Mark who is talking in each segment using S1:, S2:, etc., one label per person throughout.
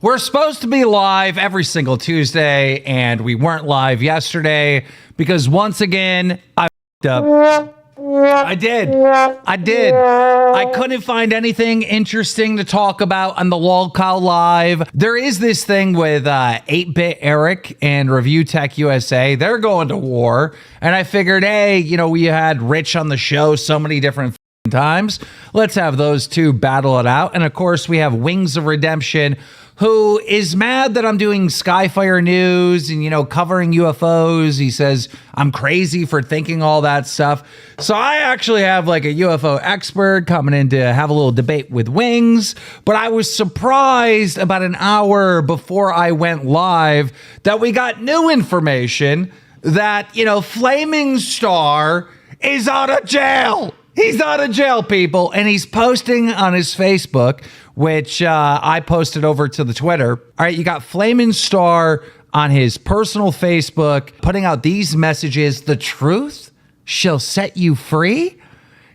S1: We're supposed to be live every single Tuesday, and we weren't live yesterday because once again, I f***ed up. I did. I couldn't find anything interesting to talk about on the Lolcow Live. There is this thing with 8-Bit Eric and ReviewTechUSA. They're going to war. And I figured, hey, you know, we had Rich on the show so many different times. Let's have those two battle it out. And of course, we have Wings of Redemption, who is mad that I'm doing Skyfire News and, you know, covering UFOs. He says I'm crazy for thinking all that stuff. So I actually have like a UFO expert coming in to have a little debate with Wings. But I was surprised about an hour before I went live that we got new information that, you know, Flaming Star is out of jail. He's out of jail, people, and he's posting on his Facebook, which I posted over to the Twitter. All right, you got Flamin' Star on his personal Facebook putting out these messages. The truth shall set you free.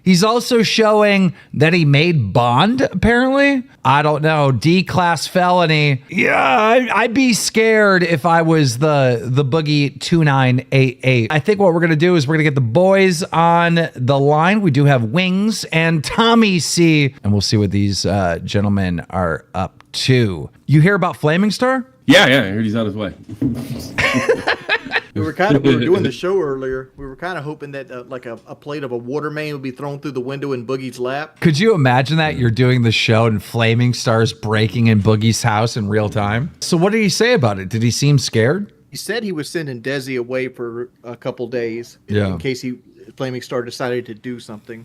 S1: He's also showing that he made bond, apparently. I don't know, D-class felony. Yeah, I'd be scared if I was the Boogie 2988. I think what we're going to do is we're going to get the boys on the line. We do have Wings and Tommy C. And we'll see what these gentlemen are up to. You hear about Flaming Star?
S2: Yeah, I heard he's on his way.
S3: We were doing the show earlier. We were kind of hoping that like a plate of a water main would be thrown through the window in Boogie's lap.
S1: Could you imagine that? You're doing the show and Flaming Star's breaking in Boogie's house in real time. So what did he say about it? Did he seem scared?
S3: He said he was sending Desi away for a couple days in case Flaming Star decided to do something.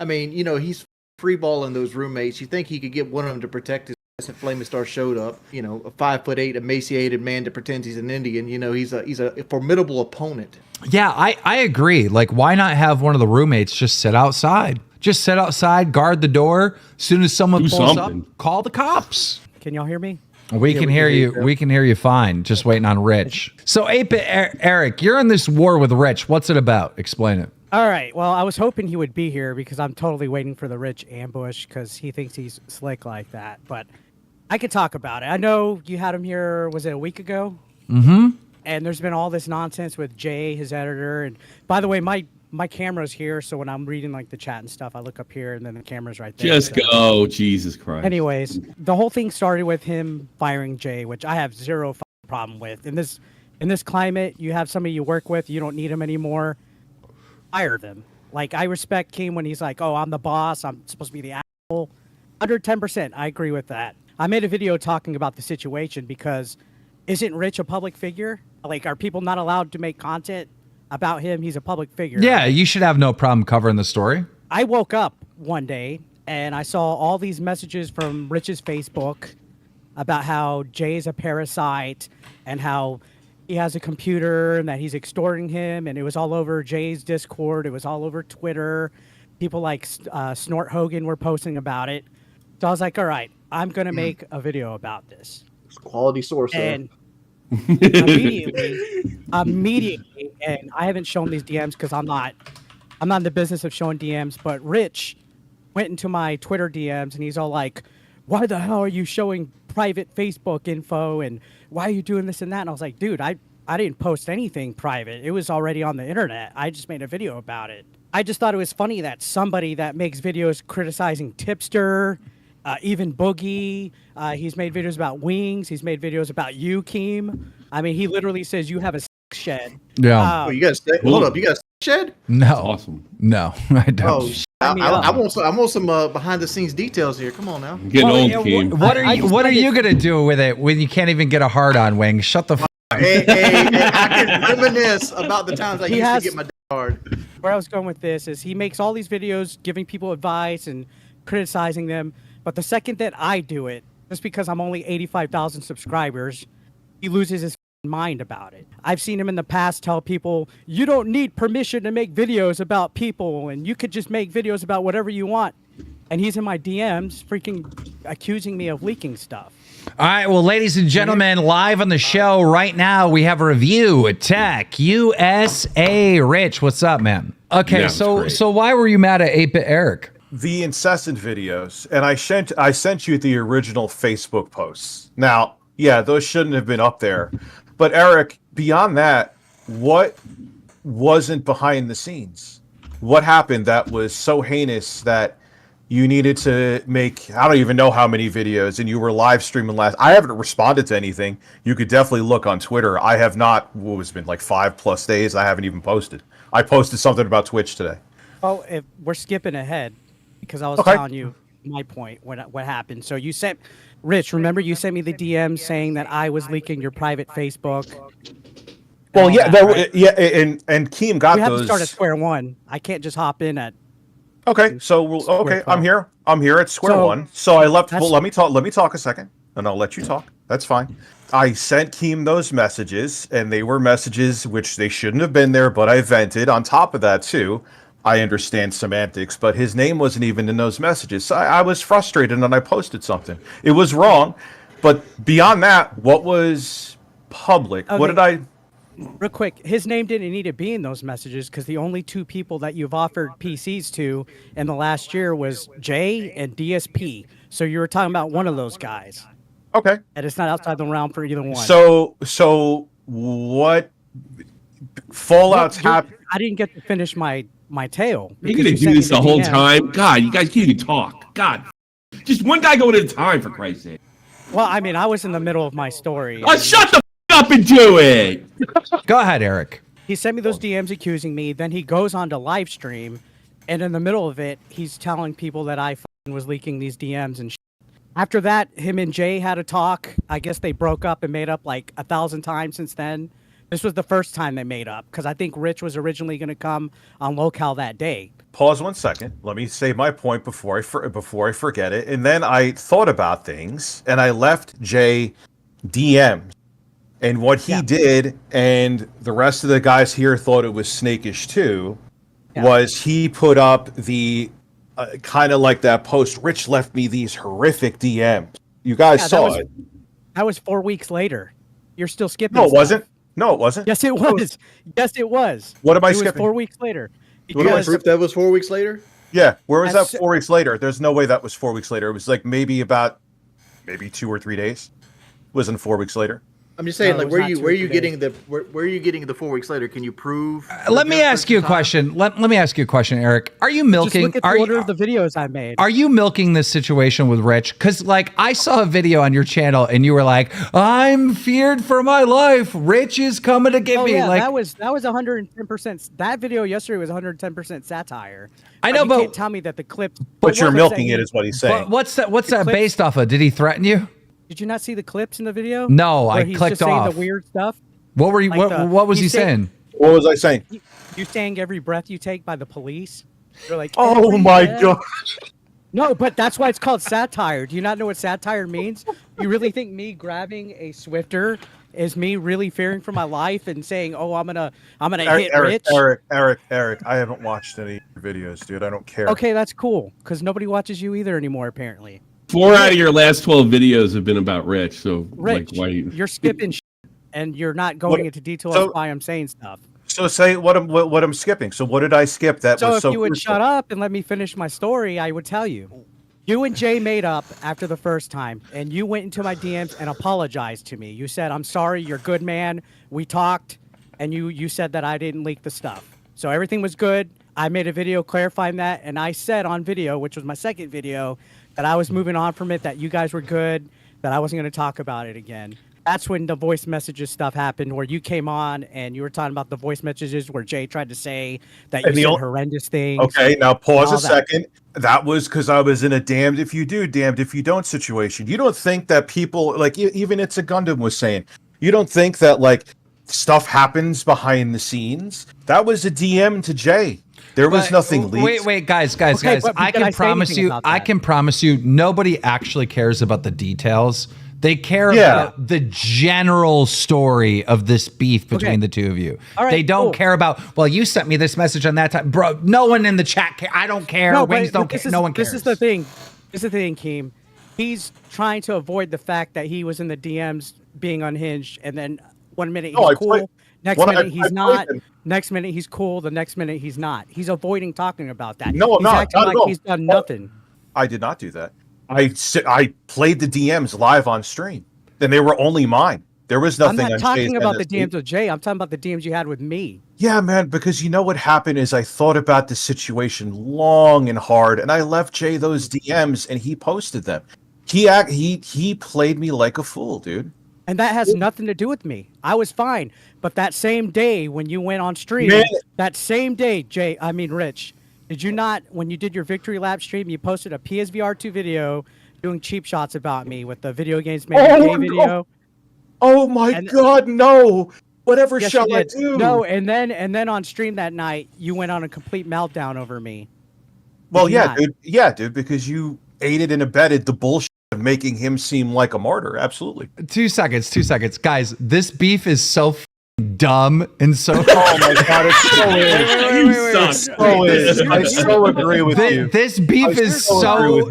S3: I mean, you know, he's freeballing those roommates. You think he could get one of them to protect his ass if Flaming Star showed up? You know, a 5'8", emaciated man that pretends he's an Indian. You know, he's a formidable opponent.
S1: Yeah, I agree. Like, why not have one of the roommates just sit outside? Just sit outside, guard the door. As soon as someone pulls up, call the cops.
S4: Can y'all hear me?
S1: We can hear you. We can hear you fine. Just waiting on Rich. So, 8-Bit Eric, you're in this war with Rich. What's it about? Explain it.
S4: All right. Well, I was hoping he would be here because I'm totally waiting for the Rich ambush because he thinks he's slick like that. But I could talk about it. I know you had him here, was it a week ago?
S1: Mm-hmm.
S4: And there's been all this nonsense with Jay, his editor. And by the way, my camera's here, so when I'm reading like the chat and stuff, I look up here and then the camera's right there.
S2: Just go, Jesus Christ.
S4: Anyways, the whole thing started with him firing Jay, which I have zero problem with. In this climate, you have somebody you work with, you don't need him anymore. Fire them. Like, I respect King when he's like, oh, I'm the boss, I'm supposed to be the asshole. 110%, I agree with that. I made a video talking about the situation because isn't Rich a public figure? Like, are people not allowed to make content about him? He's a public figure.
S1: Yeah, you should have no problem covering the story.
S4: I woke up one day and I saw all these messages from Rich's Facebook about how Jay's a parasite and how he has a computer and that he's extorting him. And it was all over Jay's Discord. It was all over Twitter. People like Snort Hogan were posting about it. So I was like, all right, I'm going to make a video about this.
S3: It's quality source.
S4: And immediately, and I haven't shown these DMs because I'm not in the business of showing DMs, but Rich went into my Twitter DMs and he's all like, why the hell are you showing private Facebook info and why are you doing this and that? And I was like, dude, I didn't post anything private. It was already on the internet. I just made a video about it. I just thought it was funny that somebody that makes videos criticizing Tipster, even Boogie, he's made videos about Wings. He's made videos about you, Keem. I mean, he literally says you have a sex shed.
S1: Yeah.
S3: You got a hold up. You got a sex shed?
S1: No.
S2: That's awesome.
S1: No, I don't.
S3: Oh, I want some behind the scenes details here. Come on now.
S2: Getting old, Keem.
S1: What are you gonna do with it when you can't even get a hard on, Wing? Shut the f
S3: hey, I can reminisce about the times I used to get my hard.
S4: Where I was going with this is he makes all these videos giving people advice and criticizing them. But the second that I do it, just because I'm only 85,000 subscribers, he loses his mind about it. I've seen him in the past tell people, you don't need permission to make videos about people and you could just make videos about whatever you want. And he's in my DMs freaking accusing me of leaking stuff.
S1: All right, well, ladies and gentlemen, live on the show right now, we have a ReviewTechUSA. Rich, what's up, man? Okay,
S2: Yeah,
S1: so why were you mad at 8-Bit Eric?
S5: The incessant videos, and I sent you the original Facebook posts. Now, Yeah, those shouldn't have been up there. But Eric, beyond that, what wasn't behind the scenes? What happened that was so heinous that you needed to make, I don't even know how many videos, and you were live streaming last. I haven't responded to anything. You could definitely look on Twitter. I have not, what has been like 5+ days. I haven't even posted. I posted something about Twitch today.
S4: Oh, if we're skipping ahead because I was telling you my point, what happened. So you sent, Rich, remember you sent me the DM saying that I was leaking your private Facebook.
S5: Well, yeah,
S4: that, right?
S5: yeah, and Keem got
S4: we have
S5: those.
S4: to start at square one. I can't just hop in at.
S5: Okay, so okay, I'm here. I'm here at square one. So I left. Well, let me talk. Let me talk a second, and I'll let you talk. That's fine. I sent Keem those messages, and they were messages which they shouldn't have been there, but I vented. On top of that, too, I understand semantics, but his name wasn't even in those messages. So I was frustrated, and I posted something. It was wrong, but beyond that, what was public?
S4: Okay.
S5: What did I?
S4: Real quick, his name didn't need to be in those messages because the only two people that you've offered PCs to in the last year was Jay and DSP. So you were talking about one of those guys.
S5: Okay.
S4: And it's not outside the realm for either one.
S5: So what fallouts happen?
S4: I didn't get to finish my tale.
S2: You're gonna do this the whole time? God, you guys can't even talk. God, just one guy going at a time, for Christ's sake.
S4: Well, I mean, I was in the middle of my story.
S2: Oh, shut the up and do it.
S1: Go ahead, Eric.
S4: He sent me those DMs accusing me. Then he goes on to live stream, and in the middle of it, he's telling people that I was leaking these DMs and shit. After that, him and Jay had a talk. I guess they broke up and made up like 1,000 times since then. This was the first time they made up because I think Rich was originally going to come on Lolcow that day.
S5: Pause 1 second. Let me say my point before I forget it. And then I thought about things, and I left Jay DMs. And what he did, and the rest of the guys here thought it was snakish too, was he put up the kind of like that post, Rich left me these horrific DMs. You guys saw it.
S4: That was 4 weeks later. You're still skipping.
S5: No, it wasn't. No, it wasn't.
S4: Yes, it was. Yes, it was.
S5: What am I
S4: it
S5: skipping?
S4: Was 4 weeks later.
S3: Proof that was 4 weeks later?
S5: Yeah. Where was that 4 weeks later? There's no way that was 4 weeks later. It was like maybe 2 or 3 days. It wasn't 4 weeks later.
S3: I'm just saying, like, where are you getting the 4 weeks later? Can you prove?
S1: Let me ask you a question. Let me ask you a question, Eric. Are you milking?
S4: Just look at the order of the videos I made.
S1: Are you milking this situation with Rich? Because like I saw a video on your channel and you were like, "I'm feared for my life. Rich is coming to get me."
S4: Yeah,
S1: like
S4: that was 110%. That video yesterday was 110% satire.
S1: I know,
S4: you
S1: but
S4: can't tell me that the clip.
S5: But you're milking it, is what he's saying.
S1: What's that based off of? Did he threaten you?
S4: Did you not see the clips in the video?
S1: No, I
S4: he's
S1: clicked
S4: just saying
S1: off.
S4: the weird stuff.
S1: What were you?
S4: Like
S1: what was he saying?
S5: What was I saying?
S4: You saying every breath you take by the police. You're like,
S5: Oh my God.
S4: No, but that's why it's called satire. Do you not know what satire means? You really think me grabbing a Swifter is me really fearing for my life and saying, "Oh, I'm gonna hit Rich"?
S5: Eric, I haven't watched any of your videos, dude. I don't care.
S4: Okay, that's cool because nobody watches you either anymore, apparently.
S2: 4 out of your last 12 videos have been about Rich, so
S4: Rich,
S2: like, why
S4: you're skipping and you're not going into detail of why I'm saying stuff.
S5: So say what I'm skipping. So what did I skip that was so
S4: if you would
S5: crucial?
S4: shut up and let me finish my story, I would tell you. You and Jay made up after the first time, and you went into my DMs and apologized to me. You said, "I'm sorry, you're a good man. We talked," and you said that I didn't leak the stuff. So everything was good. I made a video clarifying that, and I said on video, which was my second video, that I was moving on from it, that you guys were good, that I wasn't going to talk about it again. That's when the voice messages stuff happened, where you came on and you were talking about the voice messages where Jay tried to say that you said horrendous things.
S5: Okay, now pause a second. That was because I was in a damned if you do, damned if you don't situation. You don't think that people, like even It's a Gundam was saying, you don't think that like stuff happens behind the scenes? That was a DM to Jay. There was nothing leaked.
S1: Wait, guys. I can promise you, nobody actually cares about the details. They care about the general story of this beef between the two of you.
S4: Right,
S1: they don't care about, well, you sent me this message on that time. Bro, no one in the chat cares. I don't care. Wings don't care. No one cares.
S4: This is the thing. Keem. He's trying to avoid the fact that he was in the DMs being unhinged, and then 1 minute he's cool. Next minute he's not. Next minute he's cool. The next minute he's not. He's avoiding talking about that.
S5: No, I'm not.
S4: Acting like he's done nothing.
S5: I did not do that. I played the DMs live on stream. and they were only mine. There was
S4: I'm
S5: nothing.
S4: not talking about the
S5: NSD.
S4: DMs with Jay. I'm talking about the DMs you had with me.
S5: Yeah, man, because you know what happened is I thought about the situation long and hard, and I left Jay those DMs, and he posted them. He played me like a fool, dude.
S4: And that has nothing to do with me. I was fine. But that same day when you went on stream, that same day, Rich, did you not, when you did your victory lap stream, you posted a PSVR2 video doing cheap shots about me with the video games made gay video?
S5: Oh my God, no! Whatever
S4: Yes,
S5: shall I do?
S4: No, and then on stream that night, you went on a complete meltdown over me.
S5: Well, yeah, dude, because you aided and abetted the bullshit of making him seem like a martyr. Absolutely.
S1: 2 seconds, guys. This beef is so dumb and so.
S5: Oh my God, it's so is. I so agree with you.
S1: This beef is so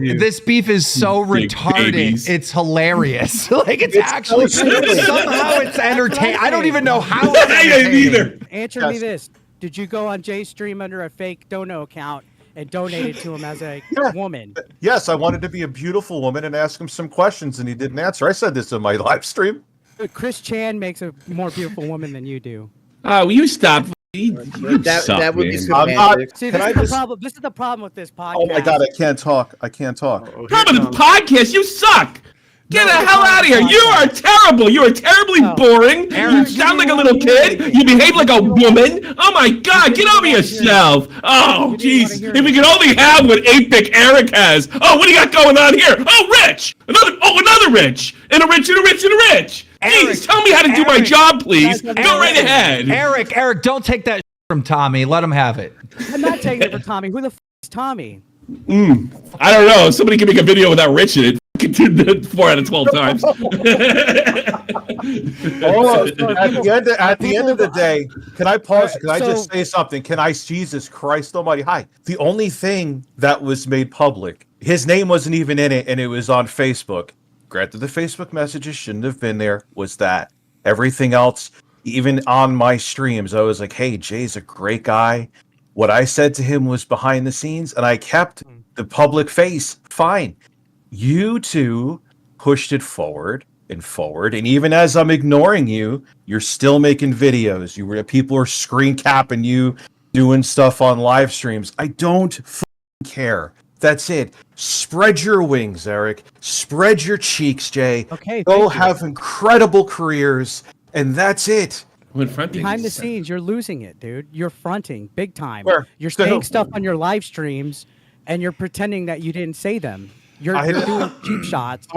S1: retarded.
S2: Babies.
S1: It's hilarious. Like it's actually somehow it's entertaining. I don't even know how it's entertaining.
S4: Answer me this: did you go on Jay's stream under a fake Dono account and donated to him as a woman?
S5: Yes, I wanted to be a beautiful woman and ask him some questions, and he didn't answer. I said this in my live stream.
S4: Chris Chan makes a more beautiful woman than you do.
S2: Will you stop?
S3: That would be
S5: semantics.
S4: See, this is the problem with this podcast.
S5: Oh my God, I can't talk.
S2: Problem with the podcast? You suck. Get the hell out of here. You are terrible. You are terribly boring. You sound like a little kid. You behave like a woman. Oh my God, get over yourself. Oh, jeez. If we could only have what 8-Bit Eric has. Oh, what do you got going on here? Oh, Rich. Another Rich. And a Rich and a Rich and a Rich. Jeez, tell me how to do my job, please. Go right ahead.
S1: Eric, don't take that from Tommy. Let him have it.
S4: I'm not taking it from Tommy. Who the is Tommy?
S2: I don't know. Somebody can make a video without Rich in it. 4 out of 12 times.
S5: At the end of the day, can I pause? Can I just say something? Jesus Christ Almighty! Hi. The only thing that was made public, his name wasn't even in it, and it was on Facebook. Granted, the Facebook messages shouldn't have been there. Was that everything else? Even on my streams, I was like, "Hey, Jay's a great guy." What I said to him was behind the scenes, and I kept the public face. Fine. You two pushed it forward, and even as I'm ignoring you, you're still making videos. People are screen capping you, doing stuff on live streams. I don't care. That's it. Spread your wings, Eric. Spread your cheeks, Jay.
S4: Okay.
S5: Go have incredible careers, and that's it.
S4: Behind the scenes, you're losing it, dude. You're fronting big time.
S5: Where?
S4: You're saying stuff on your live streams, and you're pretending that you didn't say them. You're doing cheap shots.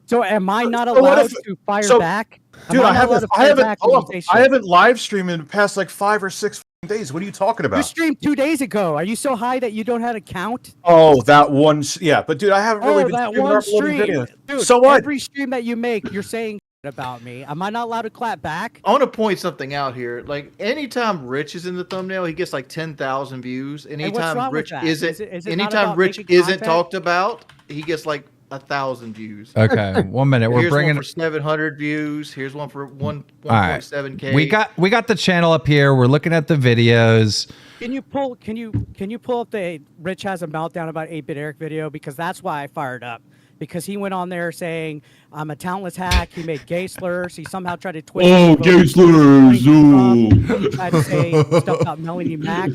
S4: So am I not allowed to fire back?
S5: Dude, I haven't live streamed in the past like 5 or 6 days. What are you talking about?
S4: You streamed 2 days ago. Are you so high that you don't have an account?
S5: Oh, that one. Yeah, but dude, I haven't really been
S4: that
S5: streaming
S4: one
S5: uploading
S4: stream.
S5: videos.
S4: Dude,
S5: so what?
S4: Every stream that you make, you're saying about me. Am I not allowed to clap back?
S3: I want to point something out here. Like anytime Rich is in the thumbnail, he gets like 10,000 views. Anytime Rich isn't talked about, he gets like 1,000 views.
S1: Okay, 1 minute. We're bringing
S3: one for 700 views. Here's one for 1.7K.
S1: We got the channel up here. We're looking at the videos.
S4: Can you pull up the Rich has a meltdown about 8-Bit Eric video, because that's why I fired up. Because he went on there saying, I'm a talentless hack. He made gay slurs. He somehow tried to twist.
S2: Oh, gay slurs.
S4: He tried to say stuff about Melonie Mac.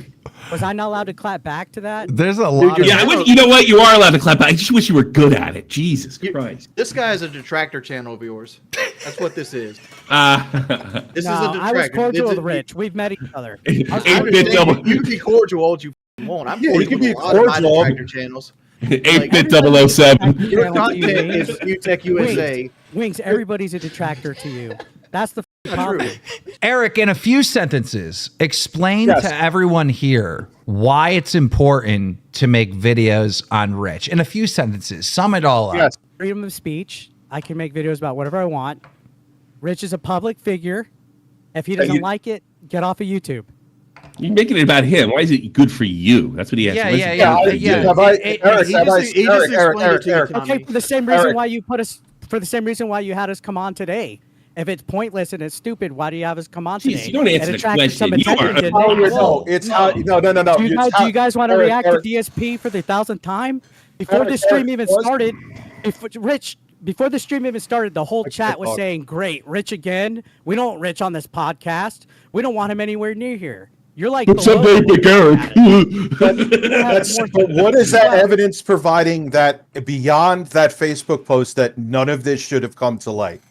S4: Was I not allowed to clap back to that?
S1: There's a lot.
S2: You know what? You are allowed to clap back. I just wish you were good at it. Jesus Christ.
S3: This guy is a detractor channel of yours. That's what this is. This is a detractor.
S4: I was cordial with Rich. We've met each other.
S2: 8-Bit double.
S3: You can be cordial all you want. I'm cordial with a lot of my detractor channels.
S2: 8-Bit 007.
S3: Your content is ReviewTechUSA.
S4: Wings, everybody's a detractor to you. That's the problem.
S1: Eric, in a few sentences, explain to everyone here why it's important to make videos on Rich. In a few sentences, sum it all up.
S4: Freedom of speech. I can make videos about whatever I want. Rich is a public figure. If he doesn't like it, get off of YouTube.
S2: You're making it about him. Why is it good for you? That's what he has to listen to.
S5: Eric.
S4: Okay, for the same reason why you had us come on today. If it's pointless and it's stupid, why do you have us come on today?
S2: Jeez, you don't answer the question.
S4: Do you guys want to react to DSP for the 1,000th time? Before this stream even started, Rich, before the stream even started, the whole chat was saying, "Great, Rich again. We don't want Rich on this podcast. We don't want him anywhere near here." You're like,
S2: what's up, Eric?
S5: But what is that evidence providing that beyond that Facebook post that none of this should have come to light?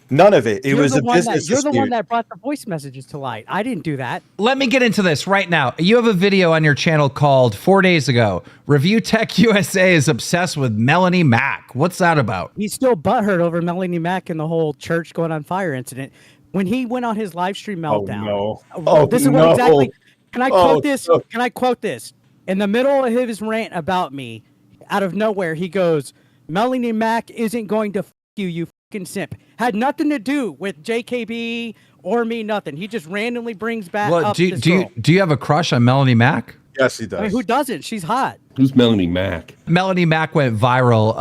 S5: None of it. It was a business dispute.
S4: You're the one that brought the voice messages to light. I didn't do that.
S1: Let me get into this right now. You have a video on your channel called 4 days ago. ReviewTechUSA is obsessed with Melonie Mac. What's that about?
S4: He's still butthurt over Melonie Mac and the whole church going on fire incident. When he went on his live stream meltdown. This is what exactly. Can I quote this? No. Can I quote this? In the middle of his rant about me, out of nowhere, he goes, "Melonie Mac isn't going to f you, you fucking simp." Had nothing to do with JKB or me, nothing. He just randomly brings back up
S1: do you have a crush on Melonie Mac?
S5: Yes, he does.
S4: I mean, who doesn't? She's hot.
S2: Who's Melonie Mac?
S1: Melonie Mac went viral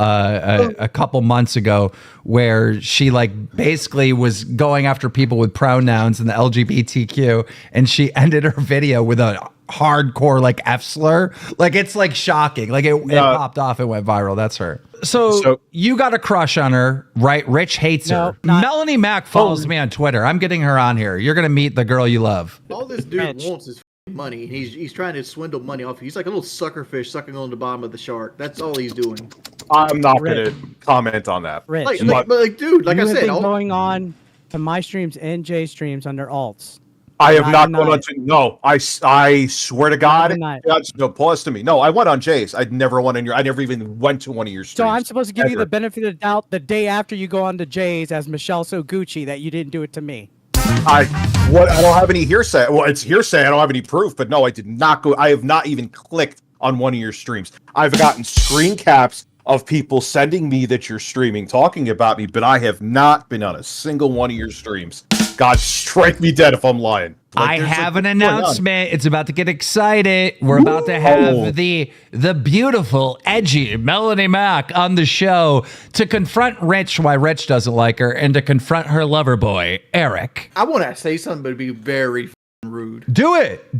S1: a couple months ago, where she basically was going after people with pronouns and the LGBTQ, and she ended her video with a hardcore F slur. It's shocking. It popped off and went viral. That's her. So you got a crush on her, right? Rich hates her. Melonie Mac follows me on Twitter. I'm getting her on here. You're gonna meet the girl you love.
S3: All this dude wants is money. He's trying to swindle money off. He's like a little sucker fish sucking on the bottom of the shark. That's all he's doing.
S5: I'm not going to comment on that.
S4: Rich,
S3: dude, like I said,
S4: going on to my streams and Jay's streams under alts.
S5: I have not gone on to. No, I swear to God. No, pause to me. No, I went on Jay's. I never went on your. I never even went to one of your streams.
S4: So I'm supposed to give you the benefit of the doubt the day after you go on to Jay's as Michelle So Gucci that you didn't do it to me.
S5: I don't have any hearsay. Well, it's hearsay. I don't have any proof, but no, I did not go. I have not even clicked on one of your streams. I've gotten screen caps of people sending me that you're streaming, talking about me, but I have not been on a single one of your streams. God, strike me dead if I'm lying.
S1: I have an announcement. It's about to get excited. We're about to have the beautiful, edgy Melonie Mac on the show to confront Rich why Rich doesn't like her and to confront her lover boy, Eric.
S3: I want to say something, but it'd be very rude.
S1: Do it.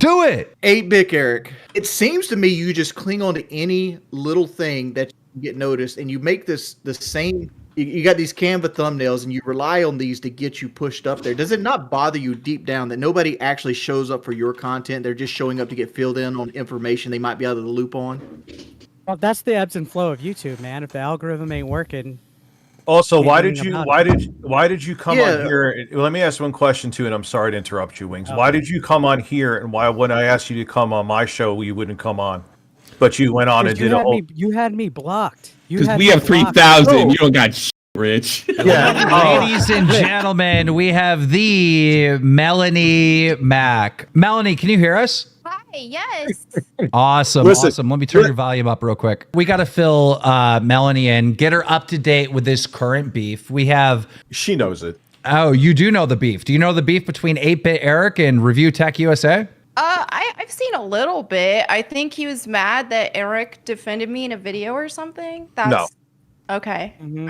S3: 8-bit Eric. It seems to me you just cling on to any little thing that you get noticed, and you make this the same. You got these Canva thumbnails, and you rely on these to get you pushed up there. Does it not bother you deep down that nobody actually shows up for your content? They're just showing up to get filled in on information they might be out of the loop on?
S4: Well, that's the ebbs and flow of YouTube, man. If the algorithm ain't working.
S5: Also, why did you come on here? Let me ask one question too, and I'm sorry to interrupt you, Wings. Why did you come on here, and why when I asked you to come on my show, you wouldn't come on? But you went on and did a whole.
S4: You had me blocked.
S2: Because we have 3,000. You don't got shit, Rich.
S5: Yeah.
S1: Ladies and gentlemen, we have the Melonie Mac. Melonie, can you hear us?
S6: Hi, yes.
S1: Awesome. Let me turn your volume up real quick. We got to fill Melonie in, get her up to date with this current beef. We have.
S5: She knows it.
S1: Oh, you do know the beef. Do you know the beef between 8-bit Eric and ReviewTechUSA?
S6: I've seen a little bit. I think he was mad that Eric defended me in a video or something.
S5: No.
S6: Okay.
S4: Mm-hmm.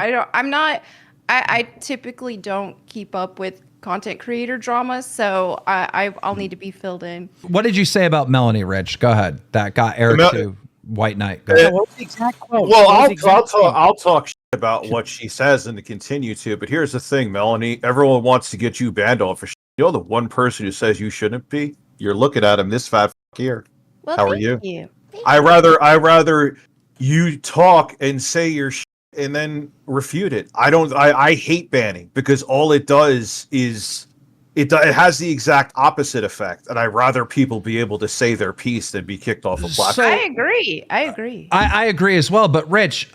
S6: I typically don't keep up with content creator drama, so I'll need to be filled in.
S1: What did you say about Melonie, Rich? Go ahead. That got Eric to White Knight. Go ahead.
S4: What's the exact quote?
S5: Well, I'll talk shit about what she says and to continue to. But here's the thing, Melonie. Everyone wants to get you banned on for shit. You're the one person who says you shouldn't be. You're looking at him this fat here.
S6: Well,
S5: how are you?
S6: Thank
S5: I rather you talk and say your shit and then refute it. I hate banning because all it does is it has the exact opposite effect, and I'd rather people be able to say their piece than be kicked off a platform.
S6: I agree.
S1: I agree as well. But Rich,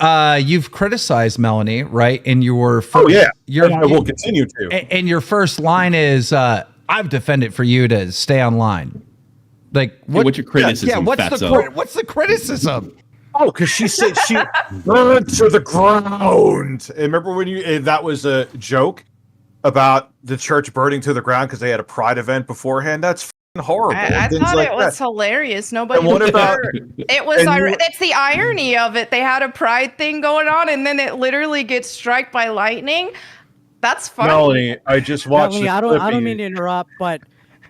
S1: you've criticized Melonie, right? In your first,
S5: I will continue to.
S1: And your first line is, "I've defended for you to stay online." Like,
S2: what's your criticism?
S1: What's the criticism?
S5: Oh, because she said she burned to the ground. And remember when that was a joke about the church burning to the ground because they had a pride event beforehand? That's horrible.
S6: I thought it was hilarious. Nobody.
S5: And what about
S6: it? Was that's the irony of it. They had a pride thing going on, and then it literally gets struck by lightning. That's funny.
S5: Melonie, I just watched.
S4: Melonie, I don't mean to interrupt, but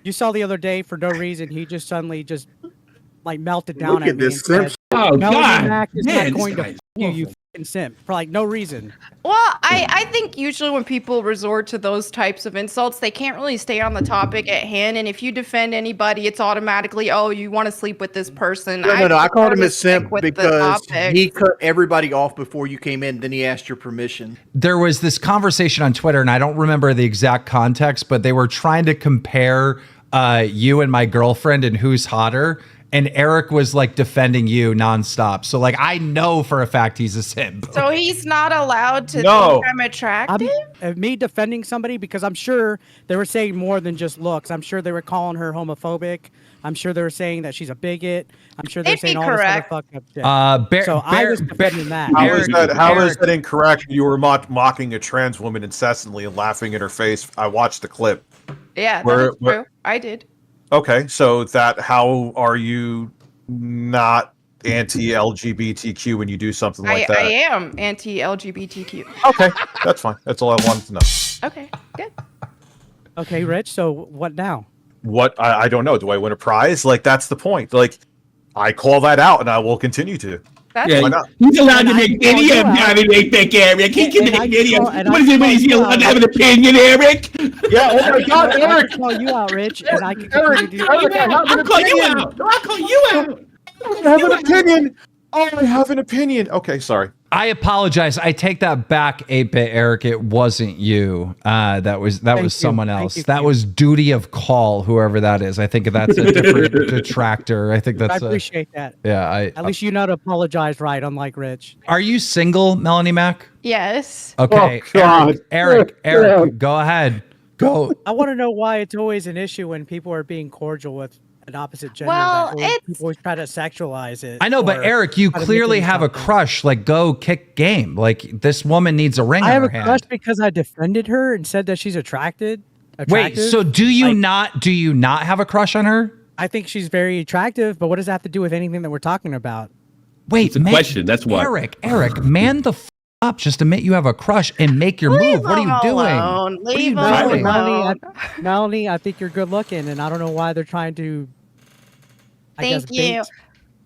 S4: you saw the other day for no reason he just suddenly melted down at me.
S2: Oh,
S4: Melonie
S2: God.
S4: Mac is
S2: Man,
S4: not going
S2: this
S4: to
S2: guy's
S4: you
S2: awful.
S4: fucking simp for like no reason.
S6: Well, I think usually when people resort to those types of insults, they can't really stay on the topic at hand. And if you defend anybody, it's automatically, oh, you want to sleep with this person.
S3: No. I called
S6: prefer
S3: him
S6: to
S3: a simp
S6: stick with the
S3: because
S6: topic.
S3: he cut everybody off before you came in. Then he asked your permission.
S1: There was this conversation on Twitter, and I don't remember the exact context, but they were trying to compare you and my girlfriend and who's hotter. And Eric was like defending you nonstop. So like, I know for a fact he's a simp.
S6: So he's not allowed to
S5: No.
S6: think I'm attractive?
S4: Me defending somebody because I'm sure they were saying more than just looks. I'm sure they were calling her homophobic. I'm sure they were saying that she's a bigot. I'm sure they're
S6: They'd be
S4: saying all this other
S6: correct.
S4: fucked up shit. So I was defending that.
S5: How is that incorrect? You were mocking a trans woman incessantly and laughing in her face. I watched the clip.
S6: Yeah, that's true. I did.
S5: Okay, so how are you not anti-LGBTQ when you do something like that?
S6: I am anti-LGBTQ.
S5: Okay, that's fine. That's all I wanted to know.
S6: Okay, good.
S4: Okay, Rich. So what now?
S5: What I don't know. Do I win a prize? Like that's the point. Like I call that out, and I will continue to.
S6: That's
S2: Yeah,
S5: Why not?
S2: he's allowed to
S4: And I
S2: make
S4: call
S2: video
S4: you out.
S2: having a thick Eric. He can
S4: And
S2: make
S4: I
S2: video.
S4: call- and
S2: What
S4: I
S2: is it? What
S4: call
S2: is he
S4: you
S2: allowed to
S4: out.
S2: have an opinion, Eric?
S5: Yeah. Oh my God,
S4: I
S5: Eric!
S4: can call you out, Rich, and I can
S5: Eric,
S4: continue to
S5: Eric, I have an
S2: I'll call you
S5: opinion.
S2: out. I'll call you out.
S5: I have an opinion. Oh, I have an opinion. Okay, sorry.
S1: I apologize. I take that back, 8-Bit Eric. It wasn't you. That was
S4: you.
S1: someone
S4: Thank
S1: else.
S4: you,
S1: That
S4: Kim.
S1: was duty of call, whoever that is. I think that's a different detractor. I think
S4: I
S1: that's
S4: appreciate that.
S1: yeah.
S4: At least you know to apologize, right? Unlike Rich.
S1: Are you single, Melonie Mac?
S6: Yes.
S1: Okay.
S5: Oh, God.
S1: Eric, go ahead. Go.
S4: I want to know why it's always an issue when people are being cordial with an opposite gender.
S6: Well,
S4: that people always try to sexualize it.
S1: I know, but
S4: or
S1: Eric, you
S4: try to make
S1: clearly
S4: it
S1: have a
S4: something.
S1: crush. Like, go kick game. Like, this woman needs a ring
S4: I
S1: in
S4: have
S1: her
S4: a
S1: hand.
S4: crush because I defended her and said that she's attractive.
S1: Wait, so do you not have a crush on her?
S4: I think she's very attractive, but what does that have to do with anything that we're talking about?
S1: Wait,
S2: It's a question, that's why.
S1: Eric, man the up. Just admit you have a crush and make your move. What are you doing?
S6: Alone.
S1: What are you
S6: Leave
S1: doing?
S6: him alone.
S4: Melanie, I think you're good looking, and I don't know why they're trying to. I guess,
S6: Thank you.
S4: bait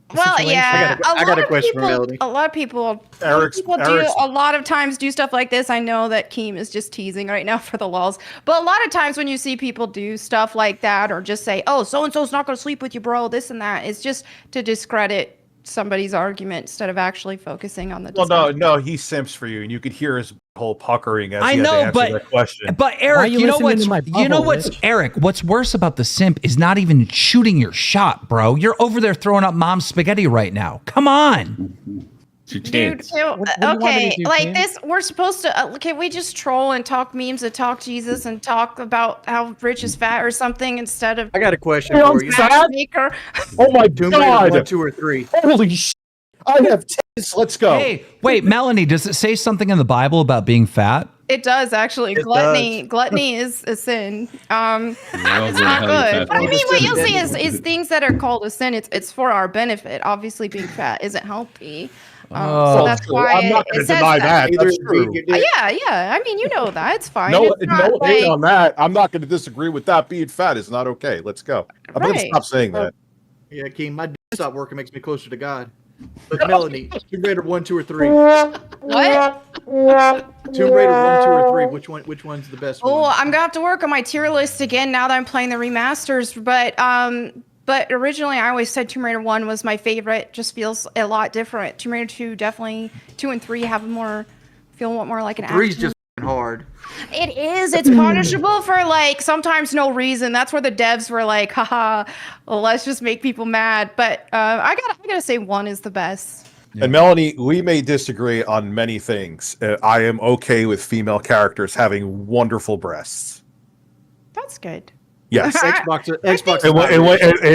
S4: the
S6: Well,
S4: situation.
S6: yeah,
S3: I got a
S6: lot of
S3: question for
S6: people,
S3: Melody.
S6: a lot of people
S5: Eric's-
S6: do a lot of times do stuff like this. I know that Keem is just teasing right now for the lulz, but a lot of times when you see people do stuff like that or just say, "Oh, so and so's not going to sleep with you, bro," this and that, it's just to discredit somebody's argument instead of actually focusing on the.
S5: Well,
S6: discussion.
S5: no, he simps for you, and you could hear his whole puckering as
S1: I
S5: he had
S1: know,
S5: to answer
S1: but
S5: that question.
S1: but
S4: Why are
S1: Eric,
S4: you
S1: you know
S4: listening
S1: what's
S4: to my bubble, Rich?
S1: Eric? What's worse about the simp is not even shooting your shot, bro. You're over there throwing up mom's spaghetti right now. Come on.
S2: It's your
S6: Dude,
S2: chance.
S6: so,
S4: What do you want me
S6: okay,
S4: to do,
S6: like
S4: Kim?
S6: this, we're supposed to, can we just troll and talk memes and talk Jesus and talk about how Rich is fat or something instead of
S3: I got a question for you.
S6: matchmaker?
S5: Oh my
S3: Tomb Raider 1, 2, or 3.
S5: Holy shit! I have tits. Let's go.
S1: Hey, wait, Melanie, does it say something in the Bible about being fat?
S6: It does actually.
S3: It
S6: Gluttony is a sin. It's not good. But I mean, what you'll see is things that are called a sin. It's for our benefit. Obviously, being fat isn't healthy. So that's why
S5: I'm not going
S6: it
S5: to
S6: says
S5: deny that.
S3: Either
S5: That's true.
S3: vegan-
S6: Yeah. I mean, you know that. It's fine.
S5: No,
S6: It's not
S5: no hate
S6: like-
S5: on that. I'm not going to disagree with that. Being fat is not okay. Let's go. I'm going to
S6: Right.
S5: stop saying that.
S3: Yeah, Keem, my dick stopped working makes me closer to God. But Melanie, Tomb Raider 1, 2, or 3.
S6: What?
S3: Tomb Raider 1, 2, or 3. Which one's the best
S6: Oh,
S3: one?
S6: I'm gonna have to work on my tier list again now that I'm playing the remasters. But originally I always said Tomb Raider 1 was my favorite. Just feels a lot different. Tomb Raider 2 definitely 2 and 3 have feel more like an
S3: 3's
S6: action.
S3: just hard.
S6: It is. It's punishable for like sometimes no reason. That's where the devs were like, haha, well, let's just make people mad. But I gotta say 1 is the best.
S5: And Melanie, we may disagree on many things. I am okay with female characters having wonderful breasts.
S6: That's good.
S5: Yes.
S3: Xbox.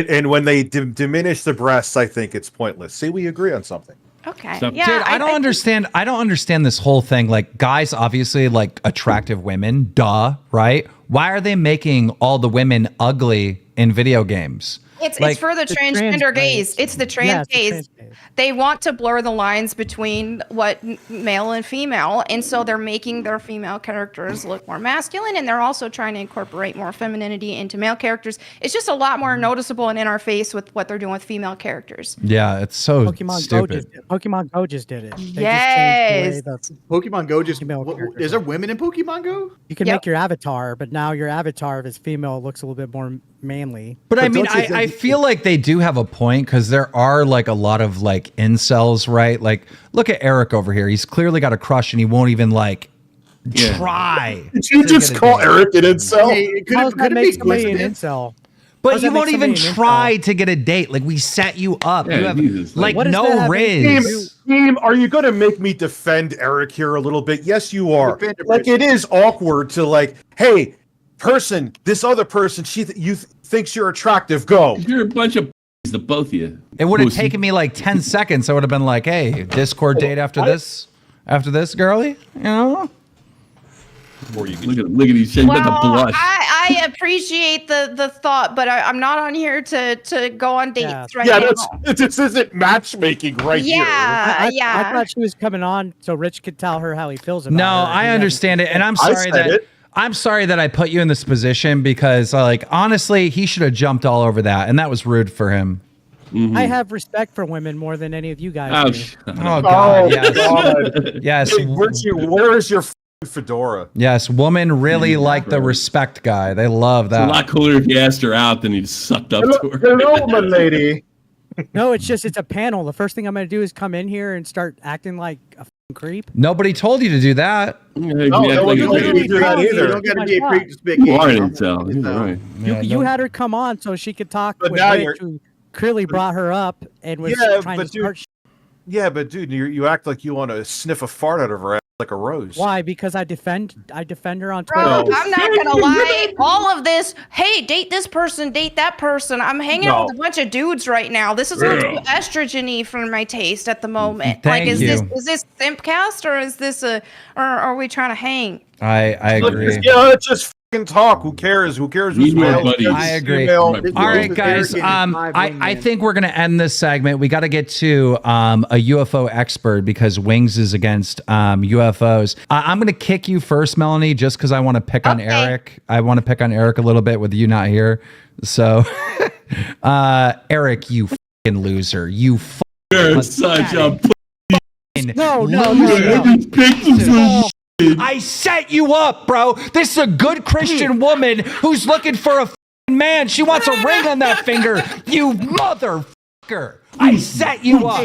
S5: And when they diminish the breasts, I think it's pointless. See, we agree on something.
S6: Okay.
S2: So-
S6: Yeah.
S1: Dude, I don't understand. I don't understand this whole thing. Like, guys obviously like attractive women. Duh, right? Why are they making all the women ugly in video games?
S6: It's
S1: Like,
S6: for the transgender gays. It's the trans gays. They want to blur the lines between what male and female, and so they're making their female characters look more masculine, and they're also trying to incorporate more femininity into male characters. It's just a lot more noticeable and in our face with what they're doing with female characters.
S1: Yeah, it's so
S4: Pokemon
S1: stupid.
S4: Pokemon Go just did it. They
S6: Yes.
S4: just changed the way
S3: Pokemon Go just
S4: female characters
S3: is there women in Pokemon Go?
S4: you can
S6: Yep.
S4: make your avatar, but now your avatar, if it's female, looks a little bit more manly.
S1: But I mean,
S3: don't you think
S1: I feel like they do have a point because there are like a lot of like incels, right? Like, look at Eric over here. He's clearly got a crush and he won't even like try.
S5: Did you just call Eric an incel?
S3: Hey,
S4: How does that make somebody an
S3: coincidence?
S4: incel?
S1: But
S4: does
S1: you
S4: that
S1: won't
S4: make
S1: even
S4: somebody an
S1: try to get a date. Like, we set you up.
S2: Yeah,
S1: you have
S2: Jesus.
S1: like
S4: What does that
S1: no
S4: have anything to
S1: riz.
S5: Team, are you going to make me defend Eric here a little bit? Yes, you are.
S3: Defend him,
S5: Like,
S3: Rich.
S5: it is awkward to like, hey, person, this other person, thinks you're attractive. Go.
S2: You're a bunch of the both of you.
S1: It would have
S2: Pussy.
S1: taken me like 10 seconds. I would have been like, hey, Discord date after this, girly, you know?
S5: Before you
S2: Look at these shit. You got the
S6: Well,
S2: blush.
S6: I appreciate the thought, but I'm not on here to go on dates
S4: Yeah.
S6: right
S5: yeah,
S6: now.
S5: this isn't matchmaking right here.
S6: Yeah.
S4: I thought she was coming on so Rich could tell her how he feels about
S1: No,
S4: her.
S1: I understand it, and I'm
S5: I
S1: sorry
S5: said
S1: that
S5: it.
S1: I'm sorry that I put you in this position because, like, honestly, he should have jumped all over that, and that was rude for him.
S4: I have respect for women more than any of you guys
S2: Oh,
S4: do.
S2: shut
S1: Oh
S2: up.
S1: God,
S5: Oh,
S1: yes,
S5: God.
S1: yes,
S5: Hey, where is your fedora?
S1: yes. Women really like the respect guy. They love
S2: It's a
S1: that.
S2: lot cooler if you asked her out than you just sucked up to her.
S5: Hello, my lady.
S4: No, it's a panel. The first thing I'm going to do is come in here and start acting like a f***ing creep.
S1: Nobody told you to do that.
S2: Yeah,
S5: No,
S2: you act
S5: no,
S2: like
S5: you
S2: a
S5: don't
S2: creep.
S5: need to do that
S3: You
S5: either.
S3: don't got to
S4: Oh
S3: be a
S4: my
S3: creep
S4: God.
S3: to spit
S2: You
S3: game.
S2: are an
S3: I'm-
S2: incel. You're right.
S4: You had her come on so she could talk
S5: But
S4: with
S5: now
S4: Rich,
S5: you're-
S4: who clearly brought her up and was
S5: Yeah,
S4: trying
S5: but
S4: to
S5: dude-
S4: start
S5: Yeah, but dude, you act like you want to sniff a fart out of her ass like a rose.
S4: Why? Because I defend her on
S6: Bro,
S4: Twitter.
S6: I'm not gonna lie. All of this, hey, date this person, date that person. I'm hanging out with a bunch of dudes right now. This is a little too estrogeny for my taste at the moment.
S1: Thank
S6: is
S1: you.
S6: this Simpcast or is this or are we trying to hang?
S1: I agree.
S5: Yeah, let's just fucking talk. Who cares? Who cares who's
S2: You know,
S5: male?
S2: buddy.
S5: Who's
S1: I agree.
S5: female?
S3: This
S1: All
S3: is
S1: right,
S3: with
S1: guys.
S3: Eric and his five
S1: I
S3: wingmen.
S1: think we're gonna end this segment. We got to get to a UFO expert because Wings is against UFOs. I'm gonna kick you first, Melonie, just because I want to pick on
S6: Okay.
S1: Eric. I want to pick on Eric a little bit with you not here. So, Eric, you fucking loser. You
S2: You're such a
S4: No,
S1: I set you up, bro. This is a good Christian woman who's looking for a fucking man. She wants a ring on that finger. You motherfucker. I set you up.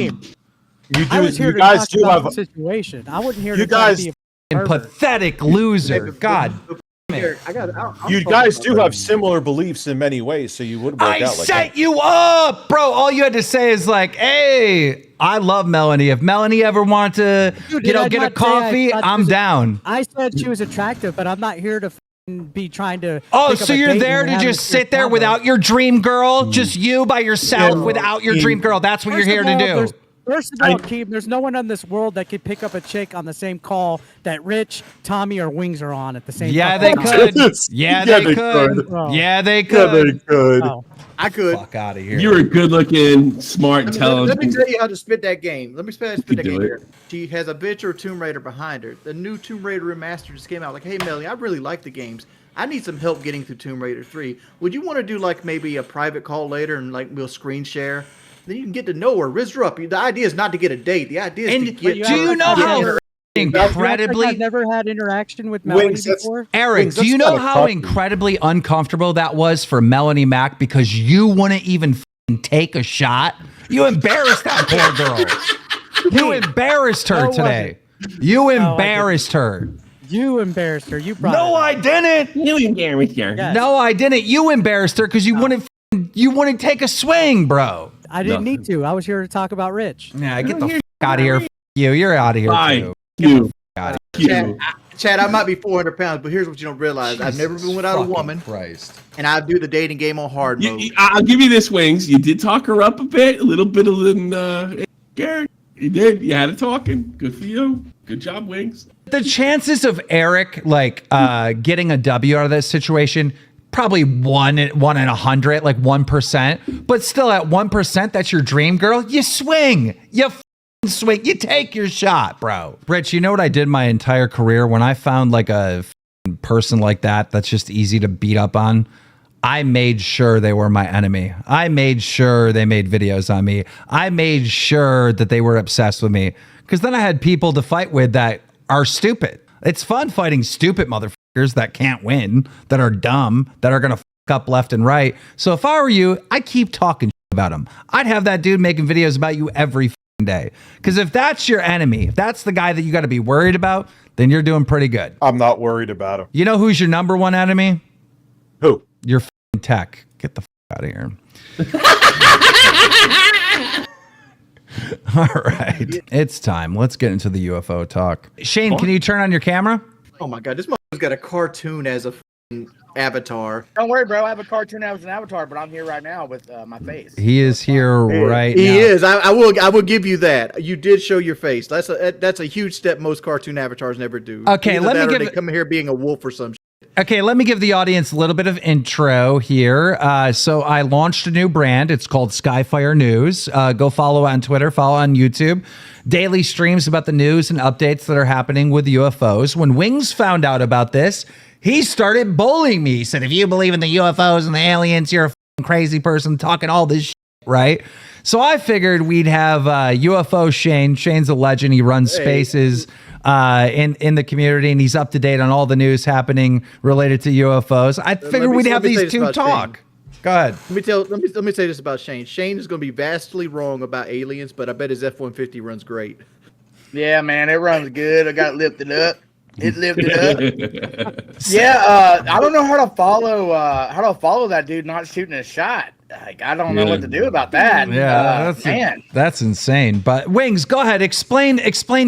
S4: I was here
S5: You
S4: to
S5: guys
S4: talk
S5: do
S4: about
S5: have.
S4: the situation. I wasn't here
S5: You
S4: to try to
S5: guys-
S4: be a
S1: And
S4: pervert.
S1: pathetic loser. God.
S3: Eric, I got.
S5: You guys do have similar beliefs in many ways, so you would work
S1: I
S5: out like
S1: set
S5: that.
S1: you up, bro. All you had to say is like, "Hey, I love Melonie. If Melonie ever wanted to,
S4: Dude, did I
S1: get a
S4: not say I
S1: coffee,
S4: thought she
S1: I'm
S4: was a-
S1: down."
S4: I said she was attractive, but I'm not here to be trying to.
S1: Oh,
S4: pick up
S1: so
S4: a
S1: you're
S4: date
S1: there
S4: and
S1: to
S4: have
S1: just
S4: a
S1: sit there
S4: convo.
S1: without your dream girl, just you by yourself without your dream girl. That's what you're
S4: First
S1: here
S4: of
S1: to
S4: all,
S1: do.
S4: First of all, Keem, there's no one on this world that could pick up a chick on the same call that Rich, Tommy, or Wings are on at the same
S1: Yeah,
S4: fucking
S1: they
S4: time.
S1: could. Yeah, they could.
S4: Bro.
S1: Yeah, they
S5: Yeah,
S1: could.
S5: they could.
S4: Oh.
S3: I could.
S1: Fuck out of here.
S2: You're a good-looking, smart,
S3: Let me
S2: intelligent.
S3: tell you how to spit that game. Let me spit
S2: You
S3: that
S2: do
S3: game
S2: it.
S3: here. She has a bitch or Tomb Raider behind her. The new Tomb Raider remaster just came out. Like, hey, Melly, I really like the games. I need some help getting through Tomb Raider 3. Would you want to do like maybe a private call later and like we'll screen share? Then you can get to know her. Riz her up. The idea is not to get a date. The idea is
S1: And
S3: to get.
S1: do you know how
S4: I've
S1: incredibly
S4: never had interaction with Melody
S5: Wings, that's-
S4: before.
S1: Eric,
S5: Wings,
S1: do you
S5: that's
S1: know
S5: kinda
S1: how
S5: fucking-
S1: incredibly uncomfortable that was for Melonie Mac because you wouldn't even f***ing take a shot? You embarrassed that poor girl. You embarrassed her
S4: No,
S1: today. You
S4: I didn't.
S1: embarrassed her.
S4: You embarrassed her. You brought
S1: No,
S4: it
S1: I
S4: up.
S1: didn't.
S4: Yes.
S1: No, I didn't. You embarrassed her because you wouldn't take a swing, bro.
S4: I didn't need to. I was here to talk about Rich.
S1: Yeah, get the f- out of here. F- you. You're out of here
S2: Bye.
S1: too.
S2: You.
S1: God,
S3: Chad, I might be 400 pounds, but here's what you don't realize. I've never been without a
S1: fucking
S3: woman,
S1: Christ.
S3: and I do the dating game on hard mode.
S2: I'll give you this, Wings. You did talk her up a bit, a little bit of Gary. You did. You had it talking. Good for you. Good job, Wings.
S1: The chances of Eric like getting a W out of this situation probably one in 100, like 1%. But still, at 1%, that's your dream girl. You swing. You swing. You take your shot, bro. Rich, you know what I did my entire career when I found like a person like that's just easy to beat up on? I made sure they were my enemy. I made sure they made videos on me. I made sure that they were obsessed with me. Because then I had people to fight with that are stupid. It's fun fighting stupid motherfuckers that can't win, that are dumb, that are going to fuck up left and right. So if I were you, I'd keep talking about them. I'd have that dude making videos about you every day. Because if that's your enemy, if that's the guy that you got to be worried about, then you're doing pretty good.
S5: I'm not worried about him.
S1: You know who's your number one enemy?
S5: Who?
S1: Your tech. Get the out of here. All right. It's time. Let's get into the UFO talk. Shane, can you turn on your camera?
S3: Oh my God, this motherfucker's got a cartoon as a avatar.
S7: Don't worry, bro. I have a cartoon as an avatar, but I'm here right now with my face.
S1: He is here right now.
S3: He is. I will give you that. You did show your face. That's a huge step most cartoon avatars never do.
S1: Okay,
S3: Either
S1: let me
S3: that or
S1: give
S3: they come here being a wolf or some shit.
S1: Okay, let me give the audience a little bit of intro here. So I launched a new brand. It's called Skyfire News. Go follow on Twitter, follow on YouTube. Daily streams about the news and updates that are happening with UFOs. When Wings found out about this, he started bullying me. He said, if you believe in the UFOs and the aliens, you're a crazy person talking all this shit, right? So I figured we'd have UFO Shane. Shane's a legend. He runs spaces in the community, and he's up to date on all the news happening related to UFOs. I figured we'd have these two talk. Go ahead.
S3: Let me say this about Shane. Shane is going to be vastly wrong about aliens, but I bet his F-150 runs great.
S7: Yeah, man, it runs good. I got it lifted up. It lifted up. Yeah, I don't know how to follow that dude not shooting a shot. Like, I don't know what to do about that.
S1: Yeah, that's insane. But Wings, go ahead. Explain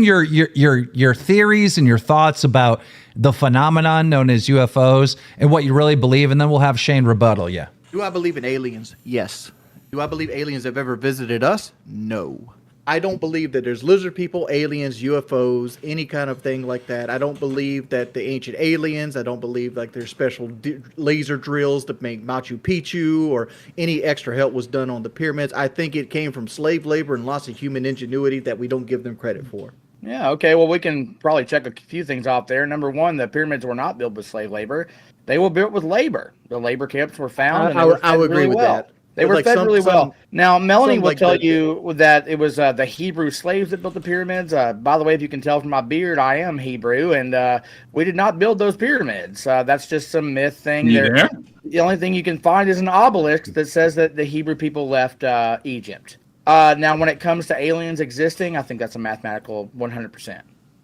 S1: your theories and your thoughts about the phenomenon known as UFOs and what you really believe, and then we'll have Shane rebuttal. Yeah.
S3: Do I believe in aliens? Yes. Do I believe aliens have ever visited us? No. I don't believe that there's lizard people, aliens, UFOs, any kind of thing like that. I don't believe that the ancient aliens, I don't believe like there's special laser drills to make Machu Picchu or any extra help was done on the pyramids. I think it came from slave labor and lots of human ingenuity that we don't give them credit for.
S7: Yeah, okay, well, we can probably check a few things off there. Number one, the pyramids were not built with slave labor. They were built with labor. The labor camps were found, and
S3: I would agree with that.
S7: They were fed really well. Now, Melonie will tell you that it was the Hebrew slaves that built the pyramids. By the way, if you can tell from my beard, I am Hebrew, and we did not build those pyramids. That's just some myth thing. The only thing you can find is an obelisk that says that the Hebrew people left Egypt. Now, when it comes to aliens existing, I think that's a mathematical 100%.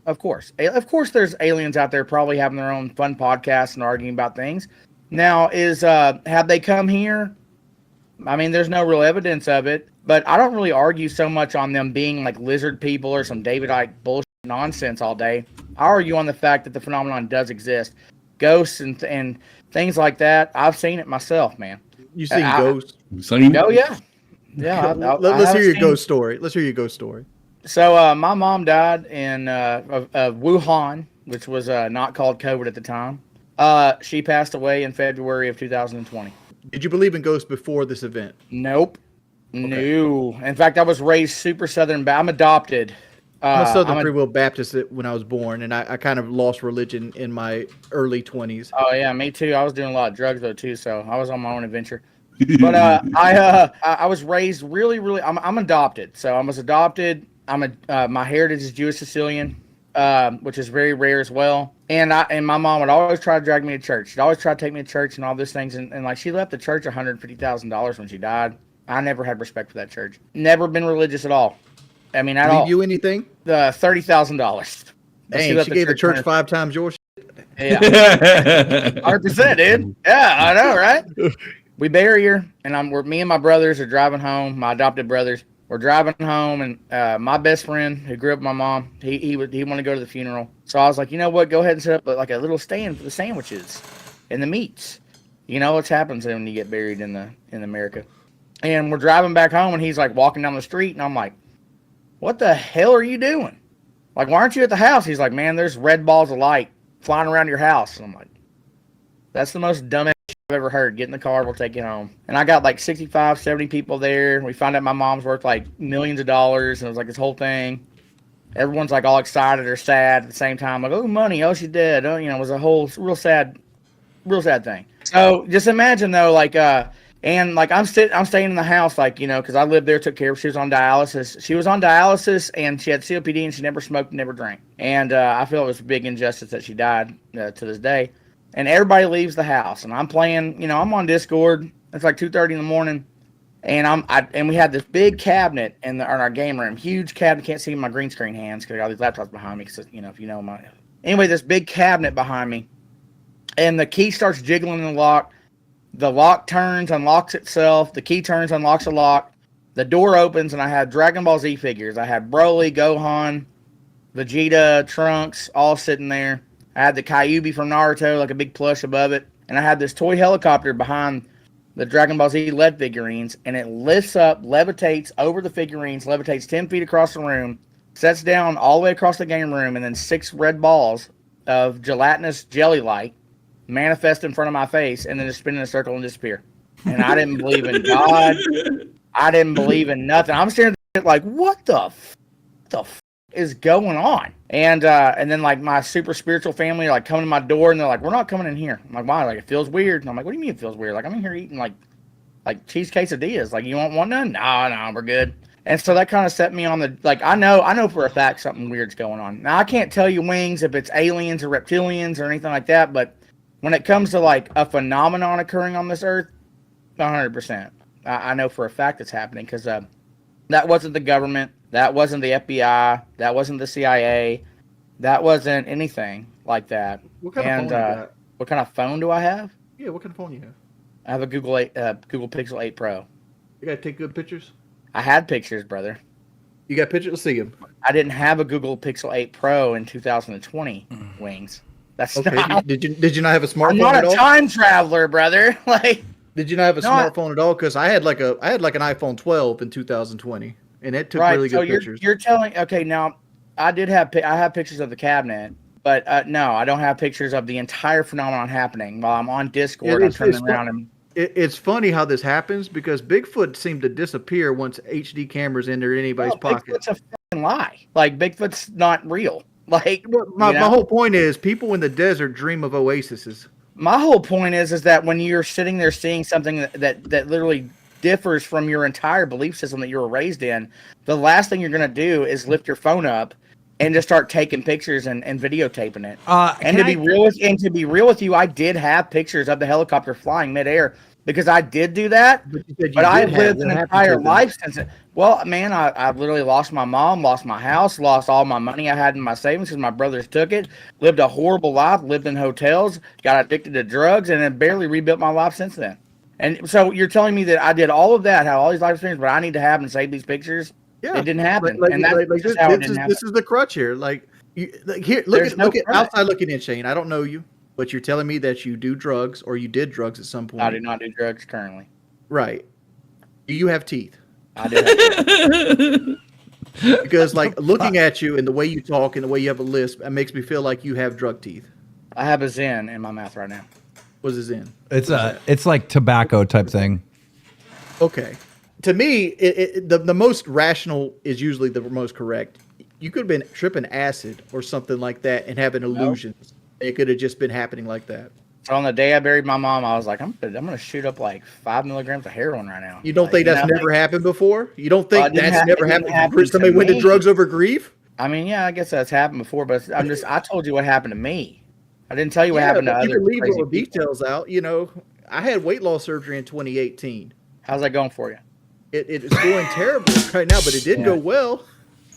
S7: Of course. There's aliens out there probably having their own fun podcasts and arguing about things. Now, have they come here? I mean, there's no real evidence of it, but I don't really argue so much on them being like lizard people or some David Icke bullshit nonsense all day. I argue on the fact that the phenomenon does exist. Ghosts and things like that, I've seen it myself, man.
S3: You seen ghosts?
S7: Oh, yeah. Yeah.
S3: Let's hear your ghost story. Let's hear your ghost story.
S7: So my mom died in Wuhan, which was not called COVID at the time. She passed away in February of 2020.
S3: Did you believe in ghosts before this event?
S7: Nope. Okay. No. In fact, I was raised super Southern. I'm adopted.
S3: I'm a Southern Free Will Baptist when I was born, and I kind of lost religion in my early 20s.
S7: Oh, yeah, me too. I was doing a lot of drugs, though, too, so I was on my own adventure. But I was raised really, really. I'm adopted. So I was adopted. My heritage is Jewish Sicilian, which is very rare as well. And my mom would always try to drag me to church. She'd always try to take me to church and all these things. And like she left the church $150,000 when she died. I never had respect for that church. Never been religious at all. I mean, at all.
S3: Leave you anything?
S7: $30,000.
S3: Dang, she gave the church 5 times yours.
S7: Yeah, 100%, dude. Yeah, I know, right? We bury her, and me and my brothers are driving home. My adopted brothers. We're driving home, and my best friend who grew up with my mom, he wanted to go to the funeral. So I was like, you know what? Go ahead and set up like a little stand for the sandwiches and the meats. You know what happens when you get buried in America. And we're driving back home, and he's like walking down the street, and I'm like, what the hell are you doing? Like, why aren't you at the house? He's like, man, there's red balls of light flying around your house. And I'm like, that's the most dumbass shit I've ever heard. Get in the car, we'll take you home. And I got like 65, 70 people there. We found out my mom's worth like millions of dollars, and it was like this whole thing. Everyone's like all excited or sad at the same time. Like, oh, money, oh, she's dead. Oh, it was a whole real sad thing. So just imagine though, like, and like I'm staying in the house, like, because I lived there, took care of her. She was on dialysis. She was on dialysis, and she had COPD, and she never smoked, never drank. And I feel it was a big injustice that she died to this day. And everybody leaves the house, and I'm playing. I'm on Discord. It's like 2:30 in the morning, and and we had this big cabinet in our game room, huge cabinet. Can't see my green screen hands because I got these laptops behind me. Because if you know my. Anyway, this big cabinet behind me, and the key starts jiggling in the lock. The lock turns, unlocks itself. The key turns, unlocks the lock. The door opens, and I had Dragon Ball Z figures. I had Broly, Gohan, Vegeta, Trunks, all sitting there. I had the Kyuubi from Naruto, like a big plush above it. And I had this toy helicopter behind the Dragon Ball Z LED figurines. And it lifts up, levitates over the figurines, levitates 10 feet across the room, sets down all the way across the game room, and then 6 red balls of gelatinous jelly-like manifest in front of my face, and then just spin in a circle and disappear. And I didn't believe in God. I didn't believe in nothing. I'm staring at it like, what the f is going on? And then like my super spiritual family are like coming to my door, and they're like, we're not coming in here. I'm like, why? Like, it feels weird. And I'm like, what do you mean it feels weird? Like, I'm in here eating like cheese quesadillas. Like, you want one done? No, we're good. And so that kind of set me on the, like, I know for a fact something weird's going on. Now I can't tell you, Wings, if it's aliens or reptilians or anything like that, but when it comes to like a phenomenon occurring on this earth, 100%. I know for a fact it's happening, because that wasn't the government. That wasn't the FBI. That wasn't the CIA. That wasn't anything like that.
S3: What kind of phone you got?
S7: What kind of phone do I have?
S3: Yeah, what kind of phone you have?
S7: I have a Google Pixel 8 Pro.
S3: You gotta take good pictures?
S7: I had pictures, brother.
S3: You got pictures? Let's see them.
S7: I didn't have a Google Pixel 8 Pro in 2020, Wings. That's
S3: okay.
S7: not...
S3: Did you not have a smartphone
S7: I'm not
S3: at all?
S7: a time traveler, brother. Like,
S3: did you not have a smartphone at all? Because I had like an iPhone 12 in 2020, and it took really good pictures.
S7: You're telling, okay, now I have pictures of the cabinet, but no, I don't have pictures of the entire phenomenon happening while I'm on Discord. I'm turning around and.
S3: It's funny how this happens, because Bigfoot seemed to disappear once HD cameras enter anybody's pocket.
S7: Bigfoot's a fucking lie. Like, Bigfoot's not real. Like,
S3: my whole point is, people in the desert dream of oases.
S7: My whole point is that when you're sitting there seeing something that literally differs from your entire belief system that you were raised in, the last thing you're going to do is lift your phone up and just start taking pictures and videotaping it. And to be real with you, I did have pictures of the helicopter flying midair, because I did do that. But I've lived an entire life since it. Well, man, I've literally lost my mom, lost my house, lost all my money I had in my savings because my brothers took it, lived a horrible life, lived in hotels, got addicted to drugs, and then barely rebuilt my life since then. And so you're telling me that I did all of that, had all these life experiences, but I need to have and save these pictures? Yeah, it didn't happen. And that's just how it didn't happen.
S3: This is the crutch here. Here, look at outside looking in, Shane. I don't know you, but you're telling me that you do drugs, or you did drugs at some point.
S7: I do not do drugs currently.
S3: Right. Do you have teeth?
S7: I do have teeth.
S3: Because looking at you and the way you talk and the way you have a lisp, it makes me feel like you have drug teeth.
S7: I have a Zen in my mouth right now.
S3: What is a Zen?
S1: It's like tobacco type thing.
S3: Okay. To me, the most rational is usually the most correct. You could have been tripping acid or something like that and having illusions. Nope. It could have just been happening like that.
S7: So on the day I buried my mom, I was like, I'm going to shoot up like 5 milligrams of heroin right now.
S3: You don't think that's never happened before? You don't think that's never happened? Somebody went to drugs over grief?
S7: I mean, yeah, I guess that's happened before, but I told you what happened to me. I didn't tell you what happened to other crazy people. You can leave all the details
S3: out. You know, I had weight loss surgery in 2018.
S7: How's that going for you?
S3: It's going terribly right now, but it did go well.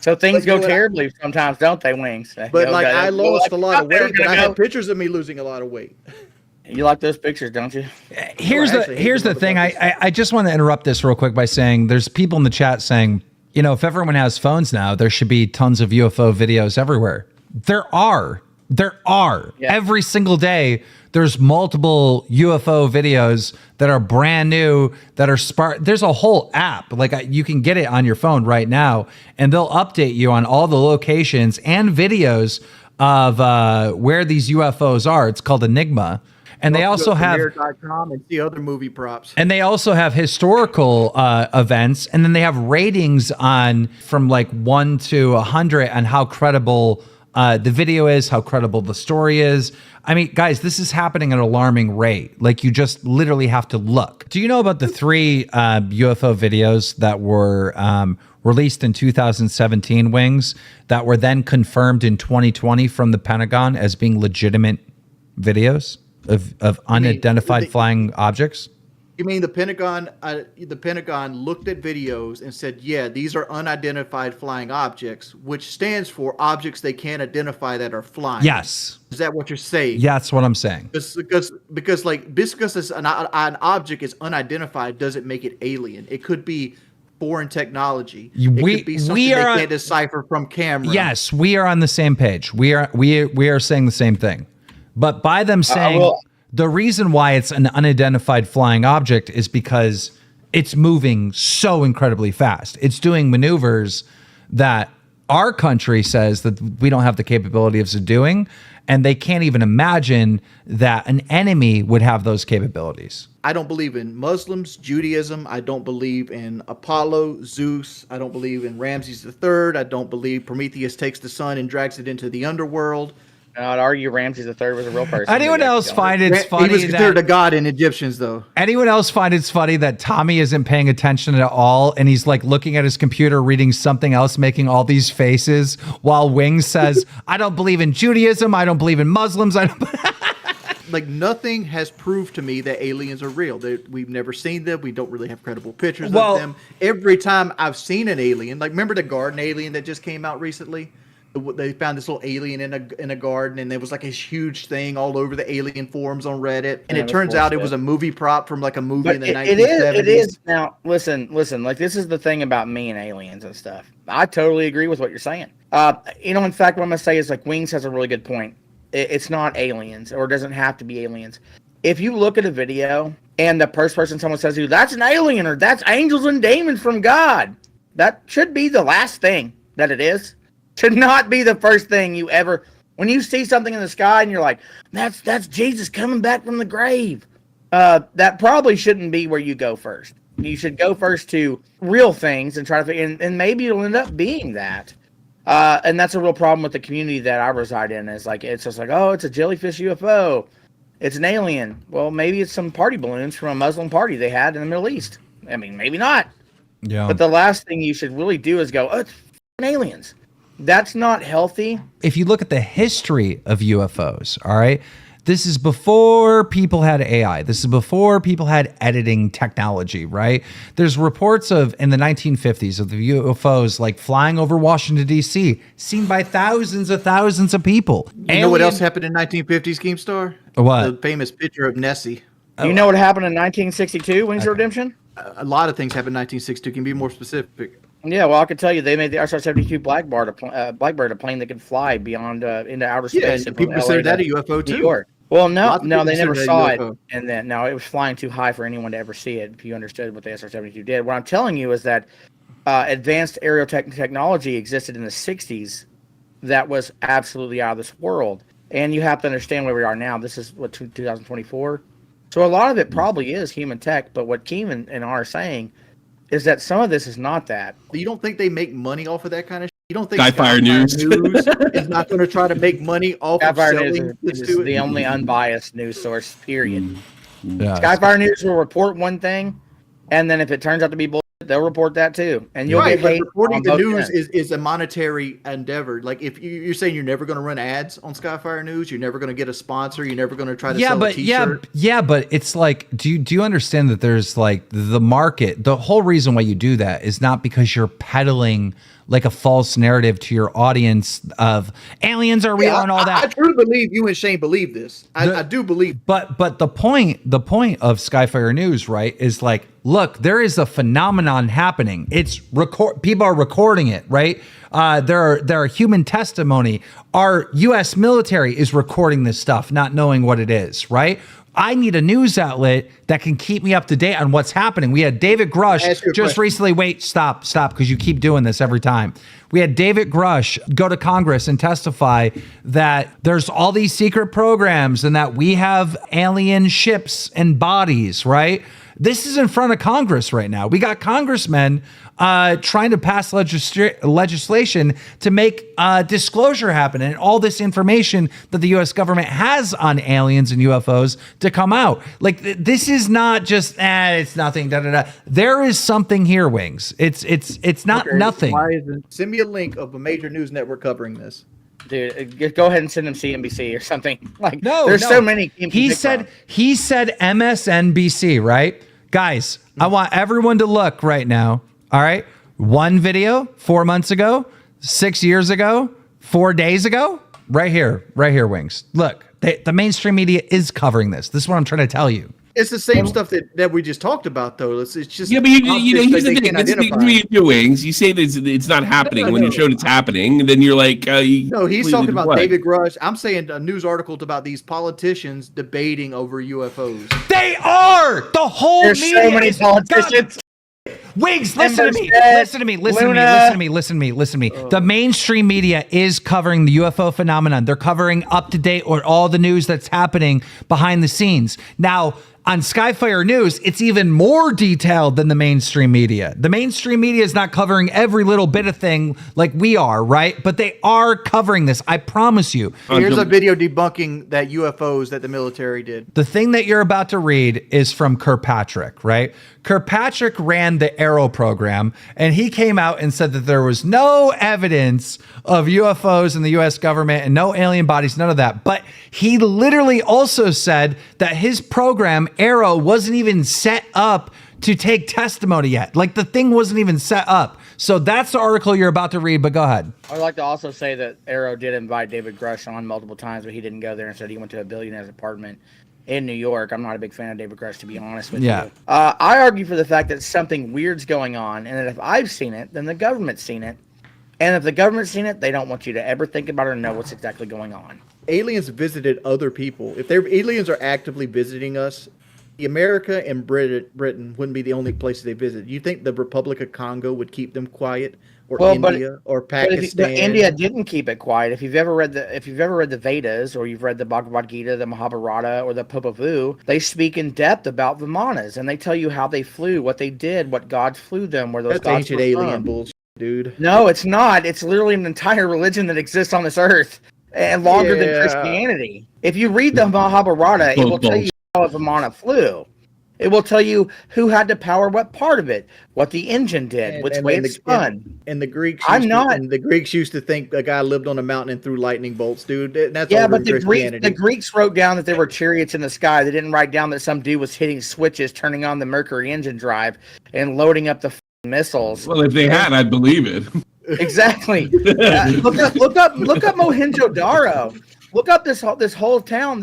S7: So things go terribly sometimes, don't they, Wings?
S3: But I lost a lot of weight, but I have pictures of me losing a lot of weight.
S7: You like those pictures, don't you?
S1: Here's the thing. I just want to interrupt this real quick by saying there's people in the chat saying, you know, if everyone has phones now, there should be tons of UFO videos everywhere. There are. Yeah. Every single day, there's multiple UFO videos that are brand new, that are there's a whole app. You can get it on your phone right now, and they'll update you on all the locations and videos of where these UFOs are. It's called Enigma. And they also have
S3: Premiere.com and see other movie props.
S1: And they also have historical events, and then they have ratings on from like 1 to 100 on how credible the video is, how credible the story is. I mean, guys, this is happening at an alarming rate. Like, you just literally have to look. Do you know about the 3 UFO videos that were released in 2017, Wings, that were then confirmed in 2020 from the Pentagon as being legitimate videos of unidentified flying objects?
S3: You mean the Pentagon? The Pentagon looked at videos and said, "Yeah, these are unidentified flying objects," which stands for objects they can't identify that are flying.
S1: Yes.
S3: Is that what you're saying?
S1: Yeah, that's what I'm saying.
S3: Because an object is unidentified doesn't make it alien. It could be foreign technology. It could be something they can't decipher from camera.
S1: Yes, we are on the same page. We are saying the same thing. But by them saying the reason why it's an unidentified flying object is because it's moving so incredibly fast. It's doing maneuvers that our country says that we don't have the capability of doing, and they can't even imagine that an enemy would have those capabilities.
S3: I don't believe in Muslims, Judaism. I don't believe in Apollo, Zeus. I don't believe in Ramses III. I don't believe Prometheus takes the sun and drags it into the underworld.
S7: I'd argue Ramses III was a real person.
S1: Anyone else find it's funny?
S3: He was considered a god in Egyptians, though.
S1: Anyone else find it's funny that Tommy isn't paying attention at all, and he's like looking at his computer, reading something else, making all these faces, while Wings says, "I don't believe in Judaism. I don't believe in Muslims. I don't."
S3: Like, nothing has proved to me that aliens are real. We've never seen them. We don't really have credible pictures of them. Every time I've seen an alien, like, remember the garden alien that just came out recently? They found this little alien in a garden, and there was like a huge thing all over the alien forums on Reddit. And it turns out it was a movie prop from like a movie in the 1970s.
S7: It is. Now, listen. Like, this is the thing about me and aliens and stuff. I totally agree with what you're saying. In fact, what I'm going to say is, like, Wings has a really good point. It's not aliens, or it doesn't have to be aliens. If you look at a video and the first person someone says to you, "That's an alien," or "That's angels and demons from God," that should be the last thing that it is. Should not be the first thing you ever, when you see something in the sky and you're like, that's Jesus coming back from the grave. That probably shouldn't be where you go first. You should go first to real things and try to figure, and maybe it'll end up being that. And that's a real problem with the community that I reside in. Is like, it's just like, oh, it's a jellyfish UFO. It's an alien. Well, maybe it's some party balloons from a Muslim party they had in the Middle East. I mean, maybe not.
S1: Yeah.
S7: But the last thing you should really do is go, oh, it's aliens. That's not healthy.
S1: If you look at the history of UFOs, all right, this is before people had AI. This is before people had editing technology, right? There's reports of, in the 1950s, of the UFOs like flying over Washington, D.C., seen by thousands of people.
S3: You know what else happened in 1950s, Keemstar?
S1: What?
S3: The famous picture of Nessie.
S7: You know what happened in 1962, Wings of Redemption?
S3: A lot of things happened in 1962. Can you be more specific?
S7: Yeah, well, I can tell you they made the SR-72 Blackbird a plane that could fly beyond into outer space.
S3: Yeah, people consider that a UFO too.
S7: New York. Well, no, they never saw it,
S3: UFO.
S7: and then it was flying too high for anyone to ever see it. If you understood what the SR-72 did, what I'm telling you is that advanced aerial technology existed in the '60s that was absolutely out of this world, and you have to understand where we are now. This is 2024, so a lot of it probably is human tech. But what Keem and I are saying is that some of this is not that.
S3: You don't think they make money off of that kind of shit? You don't think
S2: Skyfire News
S3: is not going to try to make money off of selling
S7: News is the only unbiased news source, period.
S1: Yeah.
S7: Skyfire News will report one thing, and then if it turns out to be bullshit, they'll report that too. And you'll get paid.
S3: Reporting the news is a monetary endeavor. Like, if you're saying you're never going to run ads on Skyfire News, you're never going to get a sponsor, you're never going to try to sell a t-shirt.
S1: Yeah, but it's like, do you understand that there's like the market? The whole reason why you do that is not because you're peddling like a false narrative to your audience of aliens are real and all that.
S3: I truly believe you and Shane believe this. I do believe.
S1: But the point of Skyfire News, right, is like look, there is a phenomenon happening. It's people are recording it, right? There are human testimony. Our U.S. military is recording this stuff, not knowing what it is, right? I need a news outlet that can keep me up to date on what's happening. We had David Grush just recently. Wait, stop, because you keep doing this every time. We had David Grush go to Congress and testify that there's all these secret programs and that we have alien ships and bodies, right? This is in front of Congress right now. We got congressmen trying to pass legislation to make disclosure happen and all this information that the U.S. government has on aliens and UFOs to come out. Like, this is not just, it's nothing, da-da-da. There is something here, Wings. It's not nothing.
S3: Send me a link of a major news network covering this.
S7: Dude, go ahead and send them CNBC or something. Like,
S1: there's
S7: so many.
S1: He said MSNBC, right? Guys, I want everyone to look right now. All right. One video 4 months ago, 6 years ago, 4 days ago, right here, Wings. Look, the mainstream media is covering this. This is what I'm trying to tell you.
S3: It's the same stuff that we just talked about, though. It's just
S2: but here's the thing. That's the thing you're doing. You say that it's not happening when you're showed it's happening, and then you're like,
S3: no, he's talking about David Grush. I'm saying a news article about these politicians debating over UFOs.
S1: They are the whole
S7: There's
S1: media.
S7: So many politicians.
S1: Wings, listen to me. Listen to me. The mainstream media is covering the UFO phenomenon. They're covering up to date or all the news that's happening behind the scenes. Now, on Skyfire News, it's even more detailed than the mainstream media. The mainstream media is not covering every little bit of thing like we are, right? But they are covering this. I promise you.
S3: Here's a video debunking that UFOs that the military did.
S1: The thing that you're about to read is from Kirkpatrick, right? Kirkpatrick ran the Arrow program, and he came out and said that there was no evidence of UFOs in the U.S. government and no alien bodies, none of that. But he literally also said that his program, Arrow, wasn't even set up to take testimony yet. Like, the thing wasn't even set up. So that's the article you're about to read, but go ahead.
S7: I'd like to also say that Arrow did invite David Grush on multiple times, but he didn't go there and said he went to a billionaire's apartment in New York. I'm not a big fan of David Grush, to be honest with you. I argue for the fact that something weird's going on, and that if I've seen it, then the government's seen it. And if the government's seen it, they don't want you to ever think about it or know what's exactly going on.
S3: Aliens visited other people. If aliens are actively visiting us, America and Britain wouldn't be the only places they visit. You think the Republic of Congo would keep them quiet, or India, or Pakistan?
S7: But India didn't keep it quiet. If you've ever read the Vedas, or you've read the Bhagavad Gita, the Mahabharata, or the Popol Vuh, they speak in depth about Vimanas, and they tell you how they flew, what they did, what gods flew them, where those
S3: That's
S7: gods
S3: ancient
S7: were
S3: alien
S7: from.
S3: bullshit, dude.
S7: No, it's not. It's literally an entire religion that exists on this earth, and longer than Christianity. If you read the Mahabharata, it will tell you how a Vimana flew. It will tell you who had to power what part of it, what the engine did, which way it spun.
S3: And the Greeks. The Greeks used to think a guy lived on a mountain and threw lightning bolts, dude. That's
S7: but the Greeks wrote down that there were chariots in the sky. They didn't write down that some dude was hitting switches, turning on the Mercury engine drive, and loading up the missiles.
S2: Well, if they had, I'd believe it.
S7: Exactly. Look up Mohenjo-Daro. Look up this whole town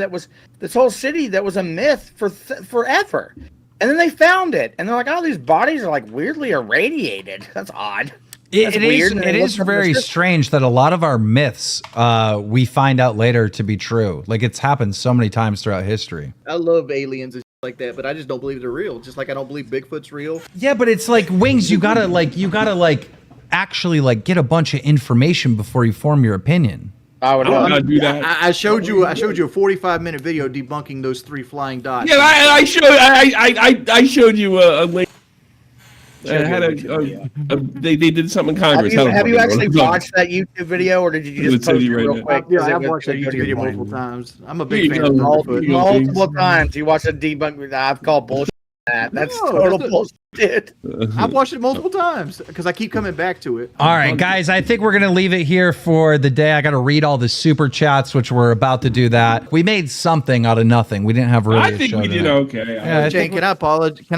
S7: this whole city that was a myth for forever, and then they found it, and they're like, "Oh, these bodies are like weirdly irradiated. That's odd."
S1: It is very strange that a lot of our myths we find out later to be true. Like, it's happened so many times throughout history.
S3: I love aliens and like that, but I just don't believe they're real. Just like I don't believe Bigfoot's real.
S1: Yeah, but it's like, Wings. You gotta actually get a bunch of information before you form your opinion.
S2: I would not do that.
S3: I showed you a 45-minute video debunking those 3 flying dots.
S2: Yeah, I showed you a link. They did something in Congress.
S7: Have you actually watched that YouTube video, or did you just post it real quick?
S3: Yeah, I've watched that YouTube video multiple times. I'm a big fan of
S7: multiple times. You watched a debunk. I've called bullshit. That's total bullshit.
S3: I've watched it multiple times because I keep coming back to it.
S1: All right, guys, I think we're going to leave it here for the day. I got to read all the super chats, which we're about to do that. We made something out of nothing. We didn't have really
S2: I think we did okay.
S3: Yeah, Shane, can I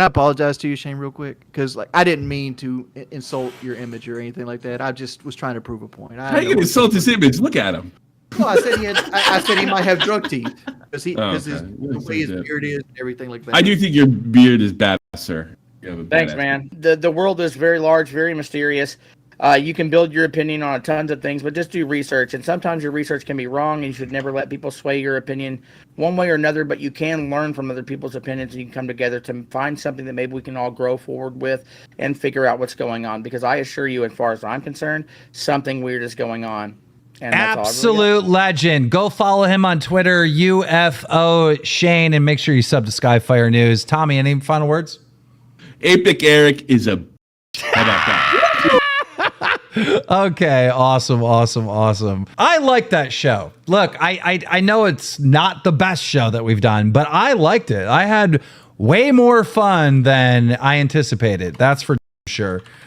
S3: apologize to you, Shane, real quick? Because I didn't mean to insult your image or anything like that. I just was trying to prove a point.
S2: How you can insult his image? Look at him.
S3: No, I said he might have drug teeth because the way his beard is and everything like that.
S2: I do think your beard is bad, sir.
S7: Thanks, man. The world is very large, very mysterious. You can build your opinion on tons of things, but just do research. And sometimes your research can be wrong, and you should never let people sway your opinion one way or another. But you can learn from other people's opinions, and you can come together to find something that maybe we can all grow forward with and figure out what's going on. Because I assure you, as far as I'm concerned, something weird is going on. And that's
S1: absolute legend. Go follow him on Twitter, UFO Shane, and make sure you sub to Skyfire News. Tommy, any final words?
S2: Apic Eric is a. How about that?
S1: Okay, awesome. I like that show. Look, I know it's not the best show that we've done, but I liked it. I had way more fun than I anticipated. That's for sure.